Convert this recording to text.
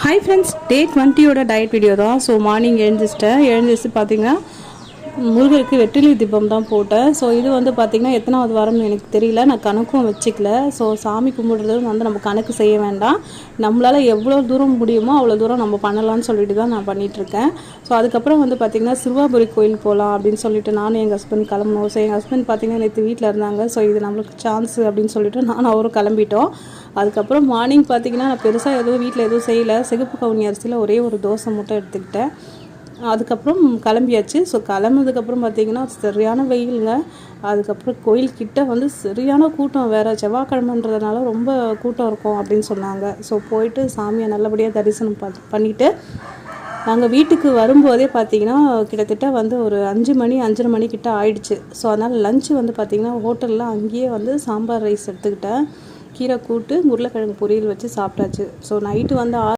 Hi friends, டே 20யோட diet video தான். So morning எழுந்திரிச்சு பார்த்தீங்கன்னா முருகருக்கு வெற்றிலை தீபம் தான் போட்டேன். ஸோ இது வந்து பார்த்திங்கன்னா எத்தனாவது வாரம்னு எனக்கு தெரியல, நான் கணக்கும் வச்சுக்கல. ஸோ சாமி கும்பிடுறது வந்து நம்ம கணக்கு செய்ய வேண்டாம், நம்மளால் எவ்வளோ தூரம் முடியுமோ அவ்வளோ தூரம் நம்ம பண்ணலான்னு சொல்லிட்டு தான் நான் பண்ணிகிட்ருக்கேன். ஸோ அதுக்கப்புறம் வந்து பார்த்திங்கன்னா சிறுவாபுரி கோயில் போகலாம் அப்படின்னு சொல்லிட்டு நானும் எங்கள் ஹஸ்பண்ட் கிளம்பணும். ஸோ எங்கள் ஹஸ்பண்ட் பார்த்திங்கன்னா நேற்று வீட்டில் இருந்தாங்க. ஸோ இது நம்மளுக்கு சான்ஸு அப்படின்னு சொல்லிட்டு நானும் அவரும் கிளம்பிட்டோம். அதுக்கப்புறம் மார்னிங் பார்த்திங்கன்னா நான் பெருசாக வீட்டில் எதுவும் செய்யலை. சிகப்பு கவுனி அரிசியில் ஒரே ஒரு தோசை மட்டும் எடுத்துக்கிட்டேன். அதுக்கப்புறம் கிளம்பியாச்சு. ஸோ கிளம்புனதுக்கப்புறம் பார்த்திங்கன்னா சரியான வெயிலுங்க. அதுக்கப்புறம் கோயில்கிட்ட வந்து சரியான கூட்டம், வேறு செவ்வாய்க்கிழமைன்றதுனால ரொம்ப கூட்டம் இருக்கும் அப்படின்னு சொன்னாங்க. ஸோ போயிட்டு சாமியை நல்லபடியாக தரிசனம் பண்ணிவிட்டு நாங்கள் வீட்டுக்கு வரும்போதே பார்த்திங்கன்னா கிட்டத்தட்ட வந்து ஒரு 5:30 மணிக்கிட்ட ஆயிடுச்சு. ஸோ அதனால் லஞ்சு வந்து பார்த்திங்கன்னா ஹோட்டலில் அங்கேயே வந்து சாம்பார் ரைஸ் எடுத்துக்கிட்டேன். கீரை கூட்டு, உருளைக்கிழங்கு பொரியல் வச்சு சாப்பிட்டாச்சு. ஸோ நைட்டு வந்து